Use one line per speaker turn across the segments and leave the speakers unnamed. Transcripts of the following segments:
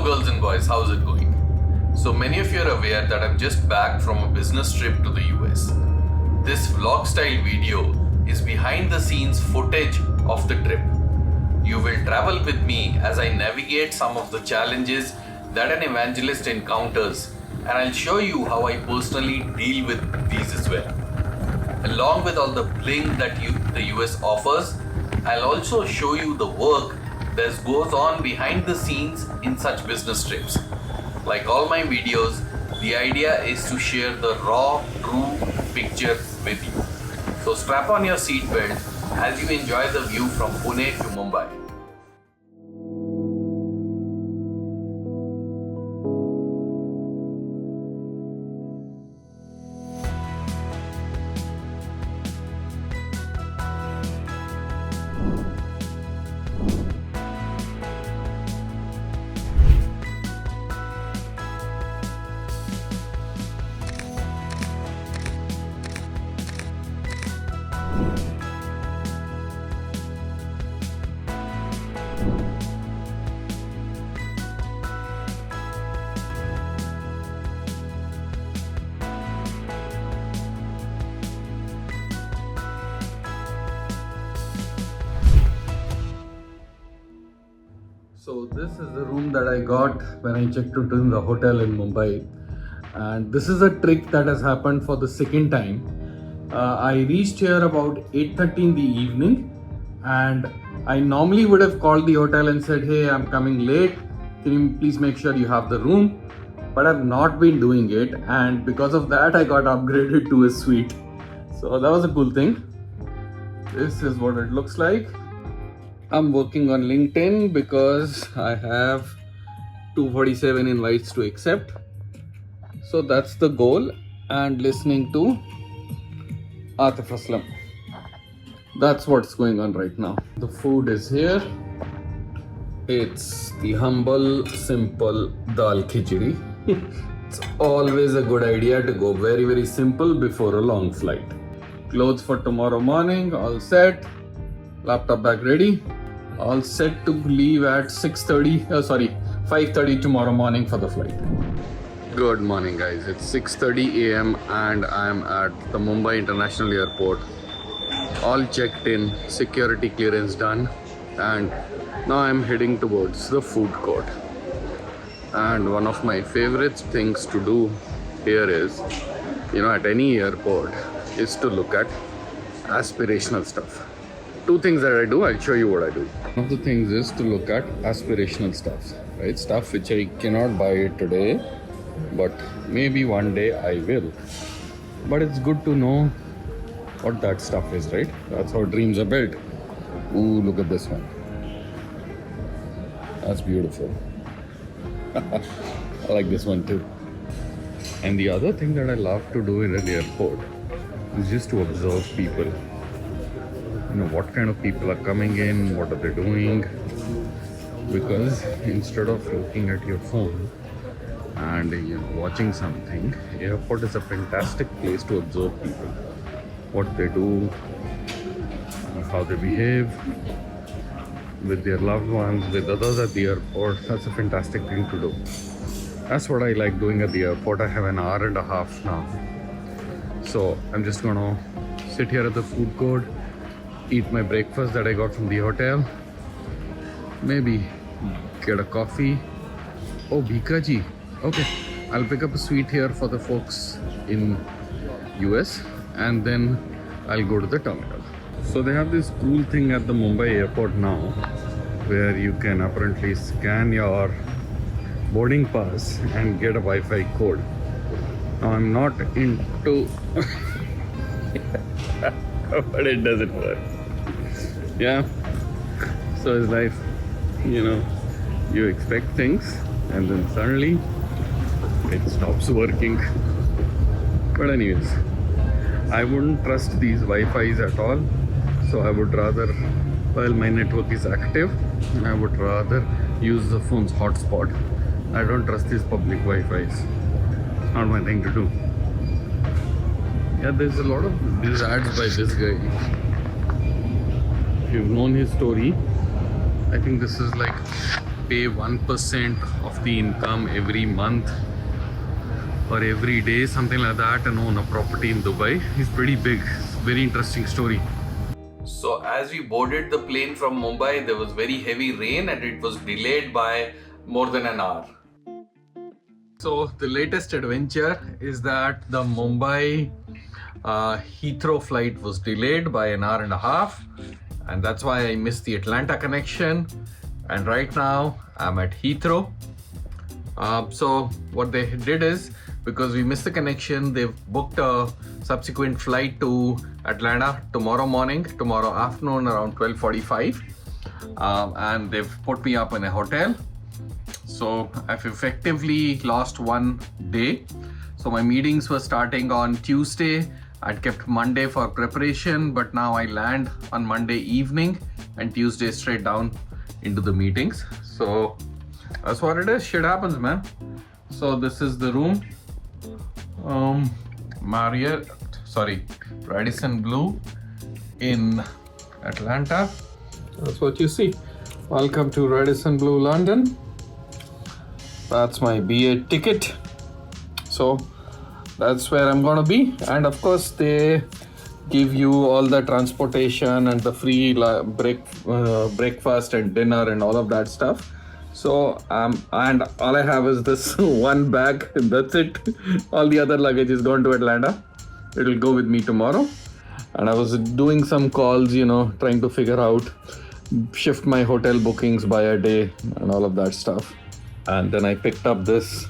girls and boys, how's it going? So many of you are aware that I'm just back from a business trip to the US. This vlog style video is behind the scenes footage of the trip. You will travel with me as I navigate some of the challenges that an evangelist encounters, and I'll show you how I personally deal with these as well. Along with all the bling that the US offers, I'll also show you the work that goes on behind the scenes in such business trips. Like all my videos, the idea is to share the raw, true picture with you. So strap on your seatbelt as you enjoy the view from Pune to Mumbai. So this is the room that I got when I checked into the hotel in Mumbai, and this is a trick that has happened for the second time. I reached here about 8:30 in the evening, and I normally would have called the hotel and said, hey, I'm coming late, can you please make sure you have the room? But I've not been doing it, and because of that I got upgraded to a suite. So that was a cool thing. This is what it looks like. I'm working on LinkedIn because I have 247 invites to accept. So that's the goal, and listening to Atif Aslam. That's what's going on right now. The food is here. It's the humble, simple dal khichdi. It's always a good idea to go very, very simple before a long flight. Clothes for tomorrow morning, all set. Laptop bag ready. All set to leave at 5:30 tomorrow morning for the flight. Good morning, guys. It's 6:30 a.m. and I'm at the Mumbai International Airport. All checked in, security clearance done, and now I'm heading towards the food court. And one of my favorite things to do here is, at any airport, is to look at aspirational stuff. Two things that I do, I'll show you what I do. One of the things is to look at aspirational stuff, right? Stuff which I cannot buy today, but maybe one day I will. But it's good to know what that stuff is, right? That's how dreams are built. Ooh, look at this one. That's beautiful. I like this one too. And the other thing that I love to do in an airport is just to observe people. What kind of people are coming in, what are they doing, because instead of looking at your phone and watching something, airport is a fantastic place to observe people, what they do, how they behave with their loved ones, with others at the airport. That's a fantastic thing to do. That's what I like doing at the airport. I have an hour and a half now, so I'm just gonna sit here at the food court, eat my breakfast that I got from the hotel, maybe get a coffee. Oh, Bikaji. Okay, I'll pick up a sweet here for the folks in US, and then I'll go to the terminal. So they have this cool thing at the Mumbai airport now where you can apparently scan your boarding pass and get a Wi-Fi code. Now I'm not into but it doesn't work. Yeah, so is life. You expect things and then suddenly it stops working. But anyways, I wouldn't trust these Wi-Fis at all, so I would rather, while my network is active, I would rather use the phone's hotspot. I don't trust these public Wi-Fis. Not my thing to do. Yeah, there's a lot of these ads by this guy. If you've known his story, I think this is like pay 1% of the income every month or every day, something like that, and own a property in Dubai. He's pretty big. Very interesting story. So as we boarded the plane from Mumbai, there was very heavy rain and it was delayed by more than an hour. So the latest adventure is that the Mumbai Heathrow flight was delayed by an hour and a half, and that's why I missed the Atlanta connection. And right now I'm at Heathrow. So what they did is, because we missed the connection, they've booked a subsequent flight to Atlanta tomorrow afternoon around 12:45, and they've put me up in a hotel. So I've effectively lost one day. So my meetings were starting on Tuesday. I'd kept Monday for preparation, but now I land on Monday evening and Tuesday straight down into the meetings. So that's what it is. Shit happens, man. So this is the room. Radisson Blu in Atlanta. That's what you see. Welcome to Radisson Blu, London. That's my BA ticket. So that's where I'm gonna be. And of course, they give you all the transportation and the free breakfast and dinner and all of that stuff. So and all I have is this one bag. That's it. All the other luggage is gone to Atlanta. It'll go with me tomorrow. And I was doing some calls, trying to figure out, shift my hotel bookings by a day and all of that stuff. And then I picked up this.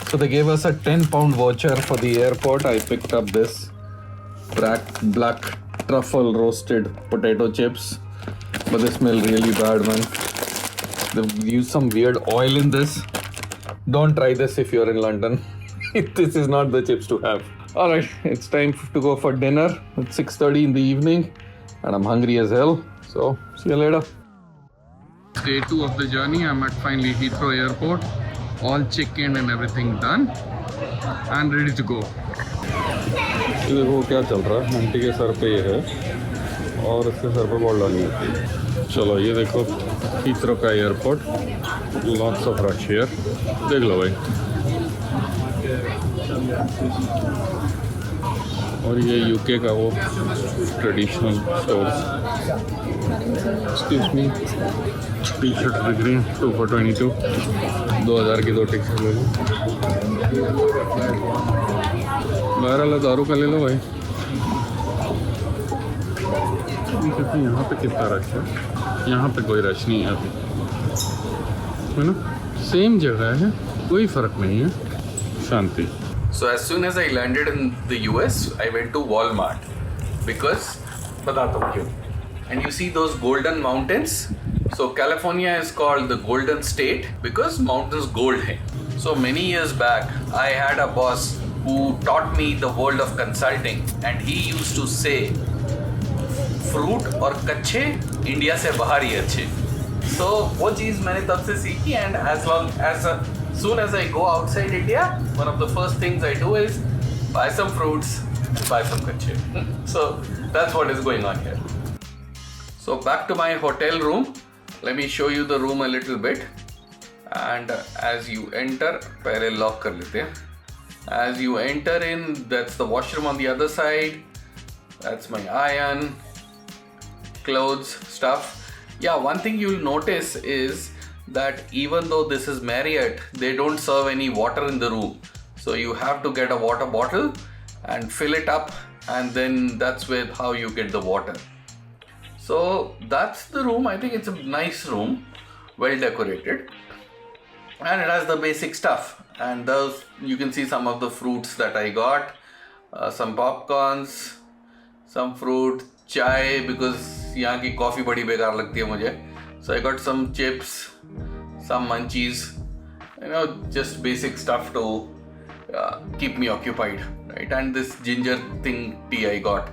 So they gave us a 10-pound voucher for the airport. I picked up this black truffle roasted potato chips, but they smell really bad, man. They've used some weird oil in this. Don't try this if you're in London. This is not the chips to have. All right, it's time to go for dinner. It's 6:30 in the evening and I'm hungry as hell. So see you later. Day 2 of the journey. I'm at finally Heathrow Airport. All check-in and everything done and ready to go. ये देखो क्या चल रहा है. Aunty के sir पे ये है और इसके सर पे बॉल डाली होती है. चलो ये देखो हीथ्रो का airport. Lots of rush here. देख लो भाई. और ये यूके का वो traditional store. Excuse me. T shirt दिख रही है 2 for 22. 2000 की 2 टी शर्ट ले लो. बाहर वाला दारू का ले लो भाई. यहाँ पे कितना रश है. यहाँ पे कोई रश नहीं है अभी, है ना. सेम जगह है, कोई फर्क नहीं है. शांति. So as soon as I landed in the US, I went to Walmart because बताता हूँ क्यों. And you see those golden mountains? So California is called the Golden State because mountains gold hai. So many years back, I had a boss who taught me the world of consulting, and he used to say, fruit और कच्चे India से बाहर ही अच्छे. So वो चीज़ मैंने तब से सीखी, and as soon as I go outside India, one of the first things I do is buy some fruits, buy some कच्चे. So that's what is going on here. So back to my hotel room. Let me show you the room a little bit. And as you enter, पहले lock कर लेते हैं. As you enter in, that's the washroom on the other side. That's my iron, clothes, stuff. Yeah, one thing you'll notice is that even though this is Marriott, they don't serve any water in the room. So you have to get a water bottle and fill it up, and then that's how you get the water. So that's the room. I think it's a nice room, well decorated, and it has the basic stuff. And those, you can see some of the fruits that I got, some popcorns, some fruit, chai, because यहाँ की coffee बड़ी बेकार लगती है मुझे. So I got some chips, some munchies, just basic stuff to keep me occupied, right? And this ginger tea I got,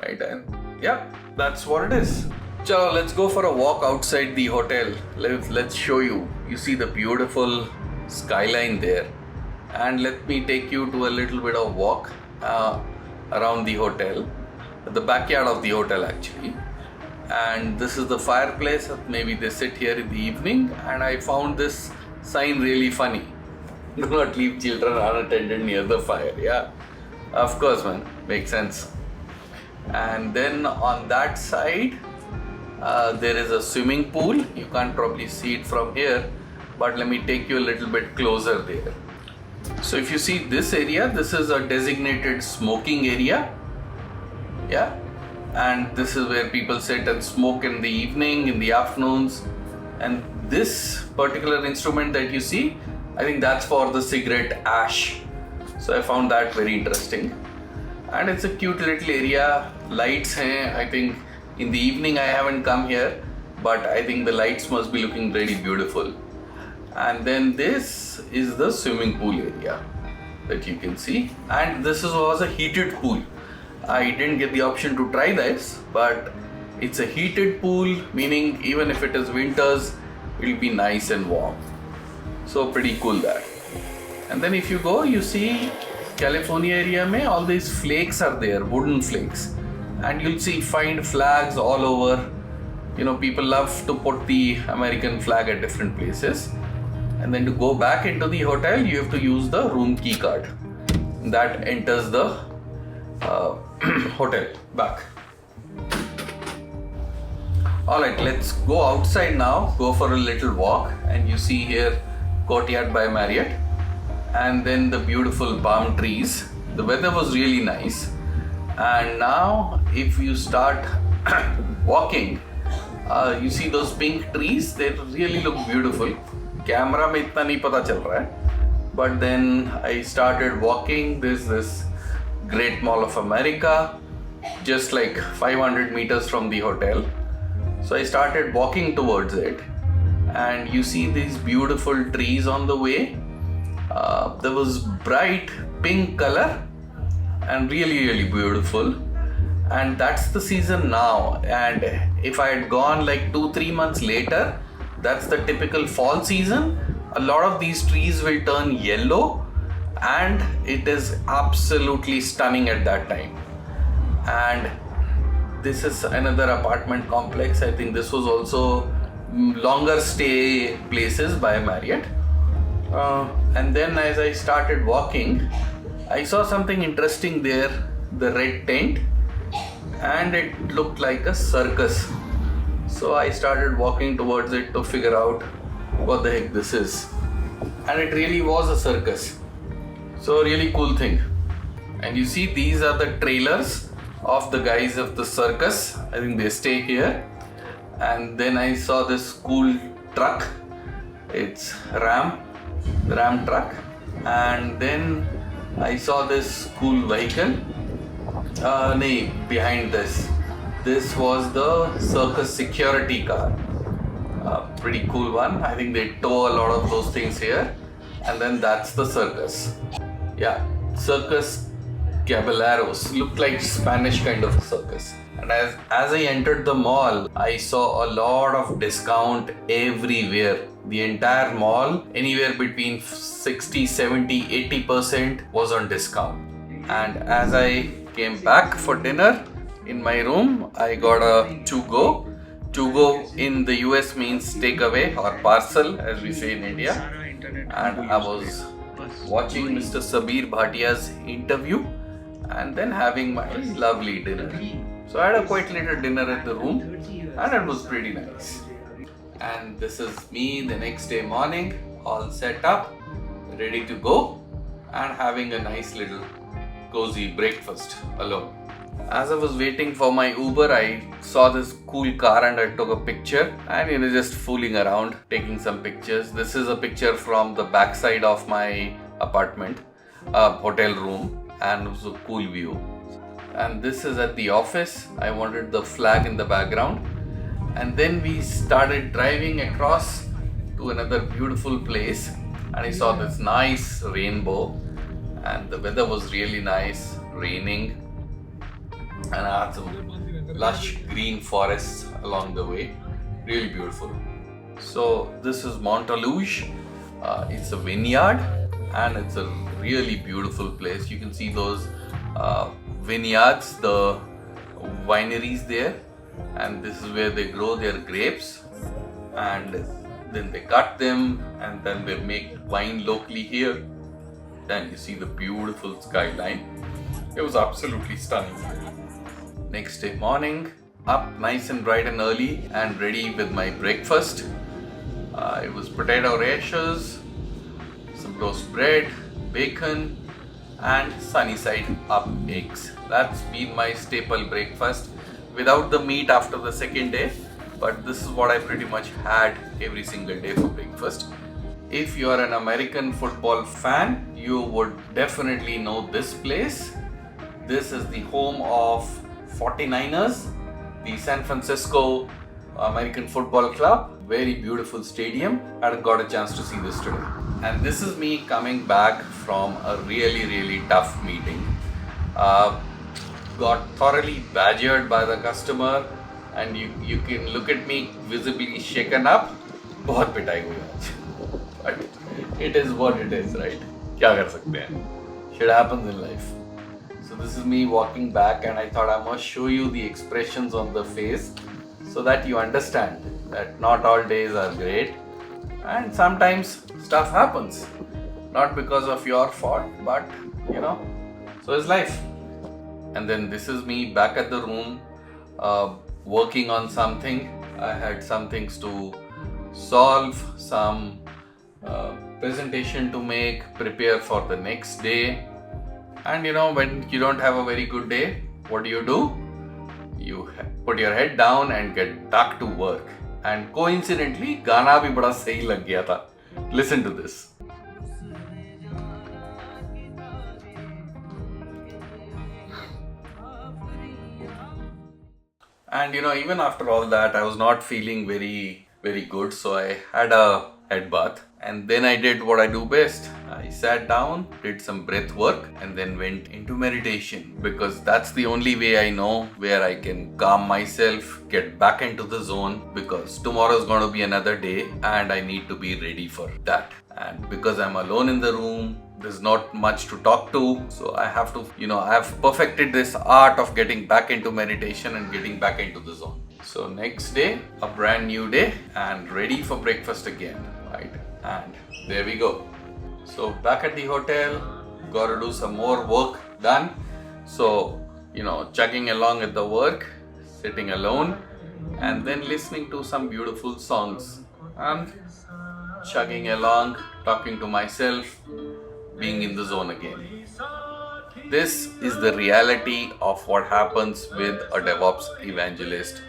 right? And yeah, that's what it is. So let's go for a walk outside the hotel. Let's show you. You see the beautiful skyline there, and let me take you to a little bit of walk around the hotel, the backyard of the hotel actually.
and this is the fireplace. Maybe they sit here in the evening, and I found this sign really funny. Do not leave children unattended near the fire. Yeah, of course, man, makes sense. And then on that side there is a swimming pool. You can't probably see it from here, but let me take you a little bit closer there. So if you see this area, this is a designated smoking area. Yeah, and this is where people sit and smoke in the evening, in the afternoons. And this particular instrument that you see, I think that's for the cigarette ash. So I found that very interesting. And it's a cute little area. Lights hain. I think in the evening I haven't come here, but I think the lights must be looking really beautiful. And then this is the swimming pool area that you can see. And this was a heated pool. I didn't get the option to try this, but it's a heated pool, meaning even if it is winters, it'll be nice and warm. So pretty cool that. And then if you go, you see California area mein all these flakes are there, wooden flakes, and you'll find flags all over. You know, people love to put the American flag at different places. And then to go back into the hotel, you have to use the room key card that enters the hotel back. Alright, let's go outside now, go for a little walk. And you see here Courtyard by Marriott, and then the beautiful palm trees. The weather was really nice. And now if you start walking, you see those pink trees, they really look beautiful. Camera mein itna nahi pata chal raha hai. But then I started walking. There's this Great Mall of America, just like 500 meters from the hotel. So I started walking towards it, and you see these beautiful trees on the way. There was bright pink color and really beautiful. And that's the season now. And if I had gone like 2-3 months later, that's the typical fall season. A lot of these trees will turn yellow, and it is absolutely stunning at that time. And this is another apartment complex. I think this was also longer stay places by Marriott. And then as I started walking, I saw something interesting there, the red tent, and it looked like a circus. So I started walking towards it to figure out what the heck this is. And it really was a circus. So really cool thing. And you see these are the trailers of the guys of the circus. I think they stay here. And then I saw this cool truck. It's Ram truck. And then I saw this cool vehicle. Behind this was the circus security car. Pretty cool one. I think they tow a lot of those things here. And then that's the circus. Yeah, Circus Caballeros. Looked like Spanish kind of a circus. And as I entered the mall, I saw a lot of discount everywhere. The entire mall, anywhere between 60, 70, 80% was on discount. And as I came back for dinner in my room, I got a to-go. To-go in the US means takeaway or parcel, as we say in India. And I was watching Mr. Sabir Bhatia's interview and then having my lovely dinner. So I had a quite little dinner at the room, and it was pretty nice. And this is me the next day morning, all set up, ready to go, and having a nice little cozy breakfast alone. As I was waiting for my Uber, I saw this cool car and I took a picture, and just fooling around, taking some pictures. This is a picture from the backside of my apartment, hotel room, and it was a cool view. And this is at the office. I wanted the flag in the background. And then we started driving across to another beautiful place, and I saw this nice rainbow, and the weather was really nice, raining, and I had some lush green forests along the way, really beautiful. So this is Montaluge. It's a vineyard, and it's a really beautiful place. You can see those vineyards, the wineries there, and this is where they grow their grapes, and then they cut them, and then they make wine locally here. Then you see the beautiful skyline. It was absolutely stunning. Next day morning, up nice and bright and early and ready with my breakfast. It was potato rashers, some toast bread, bacon, and sunny side up eggs. That's been my staple breakfast without the meat after the second day, but this is what I pretty much had every single day for breakfast. If you are an American football fan, you would definitely know this place. This is the home of 49ers, the San Francisco American Football Club. Very beautiful stadium. I got a chance to see this today. And this is me coming back from a really tough meeting. Got thoroughly badgered by the customer, and you can look at me visibly shaken up. बहुत पिटाई हुई आज. But it is what it is, right? क्या कर सकते हैं? Shit happens in life. So this is me walking back, and I thought I must show you the expressions on the face so that you understand that not all days are great, and sometimes stuff happens. Not because of your fault, but so is life. And then this is me back at the room, working on something. I had some things to solve, some presentation to make, prepare for the next day. And when you don't have a very good day, what do? You put your head down and get back to work. And coincidentally, गाना भी बड़ा सही लग गया था. Listen to this. And even after all that, I was not feeling very good, so I had a head bath, and then I did what I do best. I sat down, did some breath work, and then went into meditation, because that's the only way I know where I can calm myself, get back into the zone, because tomorrow is going to be another day and I need to be ready for that. And because I'm alone in the room, there's not much to talk to, so I have to, I have perfected this art of getting back into meditation and getting back into the zone. So next day, a brand new day, and ready for breakfast again, right? And there we go. So back at the hotel, got to do some more work done. So, chugging along at the work, sitting alone, and then listening to some beautiful songs, and chugging along, talking to myself, being in the zone again. This is the reality of what happens with a DevOps evangelist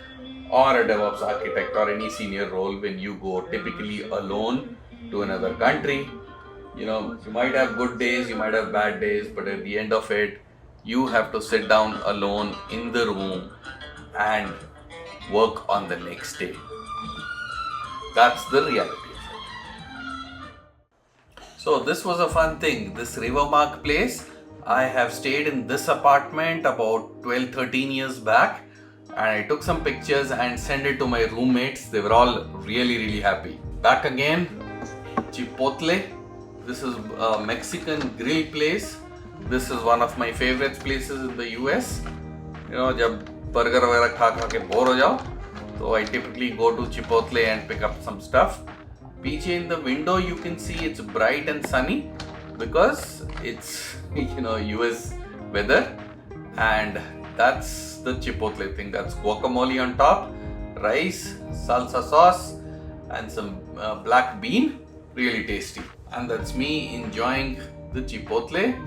or a DevOps architect or any senior role when you go typically alone to another country. You might have good days, you might have bad days, but at the end of it, you have to sit down alone in the room and work on the next day. That's the reality. So this was a fun thing. This Rivermark place, I have stayed in this apartment about 12-13 years back, and I took some pictures and sent it to my roommates. They were all really happy. Back again, Chipotle. This is a Mexican grill place. This is one of my favorite places in the US. जब burger वगैरह खा के bore हो जाओ, so I typically go to Chipotle and pick up some stuff. Peach in the window, you can see it's bright and sunny because it's US weather, and that's the Chipotle thing. That's guacamole on top, rice, salsa sauce, and some black bean. Really tasty. And that's me enjoying the Chipotle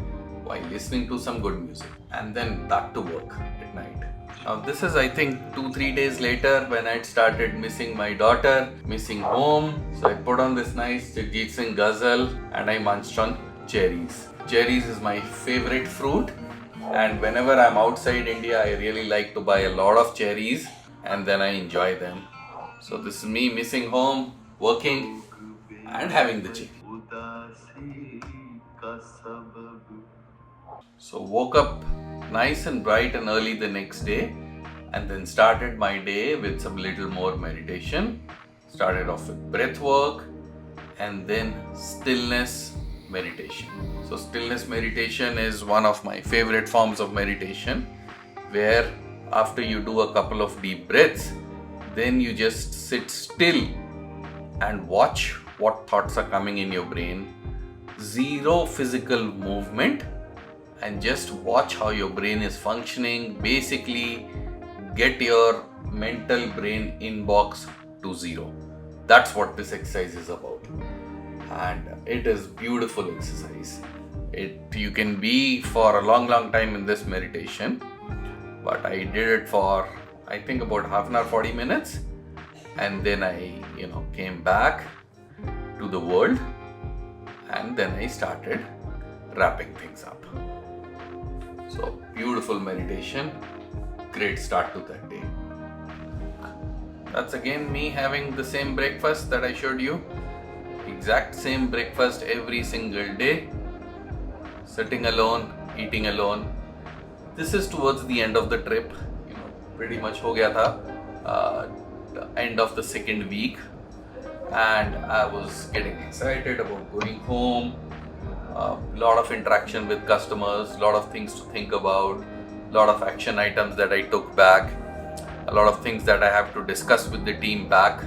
while listening to some good music, and then back to work at night. Now this is, I think, 2-3 days later when I started missing my daughter, missing home. So I put on this nice Jagjit Singh ghazal and I munched on cherries. Cherries is my favorite fruit, and whenever I'm outside India, I really like to buy a lot of cherries and then I enjoy them. So this is me missing home, working and having the cherry. So woke up nice and bright and early the next day, and then started my day with some little more meditation. Started off with breath work and then stillness meditation. So stillness meditation is one of my favorite forms of meditation, where after you do a couple of deep breaths, then you just sit still and watch what thoughts are coming in your brain. Zero physical movement, and just watch how your brain is functioning. Basically, get your mental brain inbox to zero. That's what this exercise is about. And it is beautiful exercise. You can be for a long time in this meditation, but I did it for I think about half an hour, 40 minutes, and then I came back to the world, and then I started wrapping things up. So beautiful meditation, great start to that day. That's again me having the same breakfast that I showed you. Exact same breakfast every single day. Sitting alone, eating alone. This is towards the end of the trip. Pretty much ho gaya tha. The end of the second week. And I was getting excited about going home. A lot of interaction with customers, lot of things to think about, lot of action items that I took back, a lot of things that I have to discuss with the team back.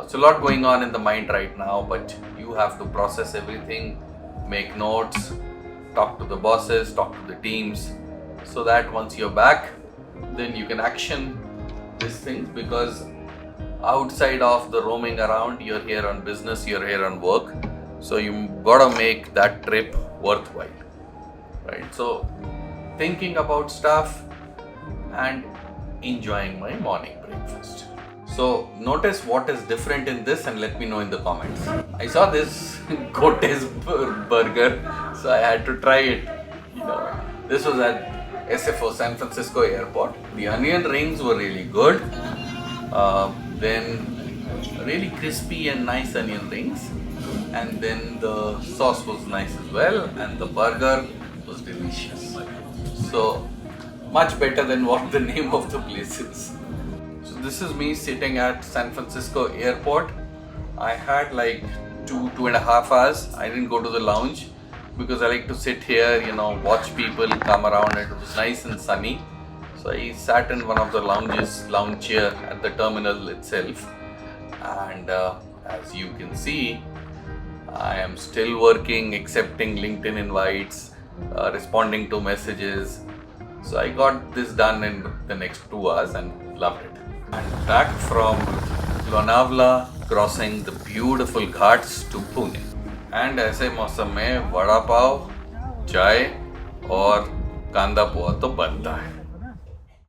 So a lot going on in the mind right now, but you have to process everything, make notes, talk to the bosses, talk to the teams, so that once you're back, then you can action these things, because outside of the roaming around, you're here on business, you're here on work. So you gotta make that trip worthwhile, right? So thinking about stuff and enjoying my morning breakfast. So notice what is different in this and let me know in the comments. I saw this Gote's burger, so I had to try it. This was at SFO, San Francisco Airport. The onion rings were really good. Then really crispy and nice onion rings. And then the sauce was nice as well, and the burger was delicious. So much better than what the name of the place is. So this is me sitting at San Francisco Airport. I had like 2.5 hours. I didn't go to the lounge because I like to sit here, watch people come around. It was nice and sunny. So I sat in one of the lounge chair at the terminal itself. And as you can see, I am still working, accepting LinkedIn invites, responding to messages. So I got this done in the next 2 hours and loved it. I'm back from Lonavala, crossing the beautiful ghats to Pune. And ऐसे मौसम में वड़ा पाव, चाय और कांदा पोहा तो बनता है.